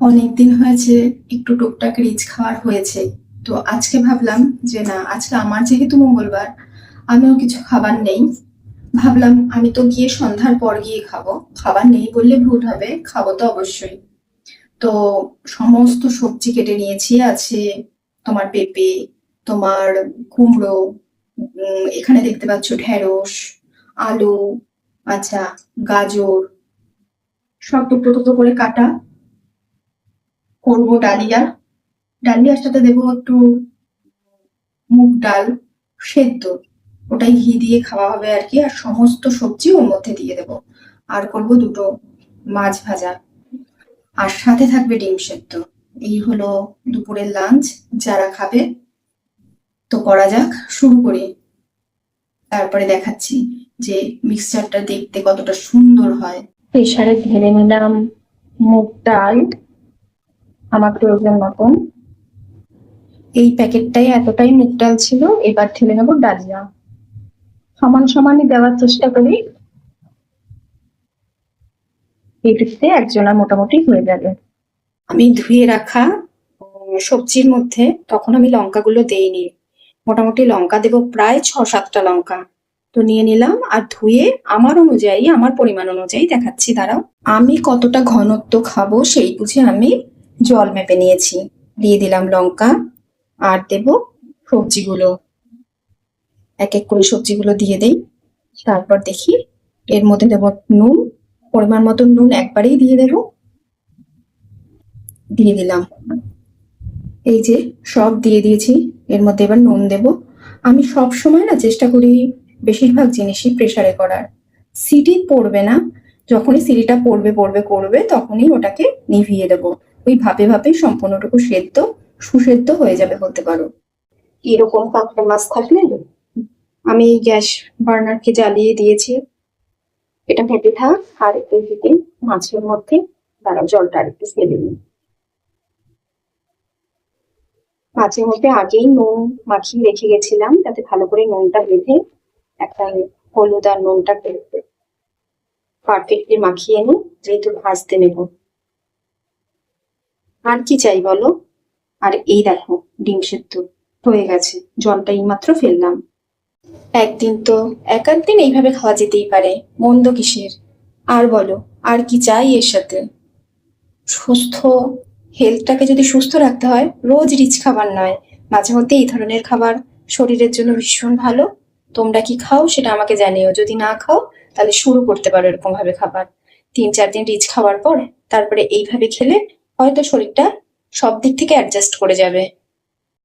অনেকদিন হয়েছে একটু টুকটাক রিচ খাওয়ার হয়েছে। তো আজকে ভাবলাম যে না, আজকে আমার যেহেতু মঙ্গলবার, আমিও কিছু খাবার নেই। ভাবলাম আমি তো গিয়ে সন্ধ্যার পর গিয়ে খাবো। খাবার নেই বললে ভুল হবে, খাবো তো অবশ্যই। তো সমস্ত সবজি কেটে নিয়েছি। আছে তোমার পেঁপে, তোমার কুমড়ো, এখানে দেখতে পাচ্ছ ঢেঁড়স, আলু, আচ্ছা, গাজর, সব টুকরো টুকরো করে কাটা। করবো ডালিয়া। ডালিয়ার সাথে দেবো একটু মুগ ডাল সেদ্ধ। ওটাই ঘি দিয়ে খাওয়া হবে আর কি। আর সমস্ত সবজি ওর মধ্যে দিয়ে দেবো। আর করবো দুটো মাছ ভাজা। আর সাথে থাকবে ডিম সেদ্ধ। এই হলো দুপুরের লাঞ্চ। যারা খাবে, তো করা যাক, শুরু করি। তারপরে দেখাচ্ছি যে মিক্সচারটা দেখতে কতটা সুন্দর হয়। প্রেসারে ঢেলে নিলাম মুগ ডাল আমার প্রয়োজন মতন। এই প্যাকেটটাই এতটাই মুগ ডাল ছিল। এবার ঢেলে নেবো ডালিয়া। সমান সমানই দেওয়ার চেষ্টা করি। এইটুকুতে একজনা মোটামুটি হয়ে যাবে। আমি ধুয়ে রাখা সবজির মধ্যে তখন আমি লঙ্কাগুলো দেইনি। মোটামুটি লঙ্কা দেবো প্রায় ৬-৭টা লঙ্কা। তো নিয়ে নিলাম আর ধুয়ে আমার অনুযায়ী, আমার পরিমাণ অনুযায়ী দেখাচ্ছি, দাঁড়াও। আমি কতটা ঘনত্ব খাবো সেই বুঝে আমি জল মেপে নিয়েছি। দিয়ে দিলাম লঙ্কা আর দেব সবজিগুলো। এক এক করে সবজিগুলো দিয়ে দেই। তারপর দেখি এর মধ্যে দেব নুন। পরিমাণ মতো নুন একবারেই দিয়ে দেব। দিয়ে দিলাম। এই যে সব দিয়ে দিয়েছি। এর মধ্যে এবার নুন দেব। আমি সব সময় না চেষ্টা করি বেশিরভাগ জিনিসই প্রেসারে করার। সিটি পড়বে না। যখনই সিটিটা পড়বে পড়বে করবে তখনই ওটাকে নিভিয়ে দেব। ওই ভাপে ভাপে সম্পূর্ণটুকু সেদ্ধ, সুসেদ্ধ হয়ে যাবে বলতে পারো। এরকম কাঁকড়া মাছ থাকলে আমি গ্যাস বার্নারকে জ্বালিয়ে দিয়েছি। এটা ভেপে থাক আর একটু দিকে মাছের মধ্যে দাঁড়াও, জলটা আর একটু ফেলে নিই। মাছের মধ্যে আগেই নুন মাখিয়ে রেখে গেছিলাম, যাতে ভালো করে নুনটা বেঁধে একটা হলুদ আর নুনটা পারফেক্টলি মাখিয়ে নিই, যেহেতু ভাজতে নেব। আর কি চাই বলো? আর এই দেখো, ডিম সেদ্ধ হয়ে গেছে। জলটা এইমাত্র ফেললাম। একদিন তো এক আধ দিন এইভাবে খাওয়া যেতেই পারে, মন্দ কিসের। আর বলো, আর কি চাই এর সাথে? সুস্থ হেলথটাকে যদি সুস্থ রাখতে হয়, রোজ রিচ খাবার নয়, মাঝে মধ্যে এই ধরনের খাবার শরীরের জন্য ভীষণ ভালো। তোমরা কি খাও সেটা আমাকে জানিও। যদি না খাও তাহলে শুরু করতে পারো এরকম ভাবে খাবার। ৩-৪ দিন রিচ খাওয়ার পর তারপরে এইভাবে খেলে হয়তো শরীরটা সব দিক থেকে অ্যাডজাস্ট করে যাবে।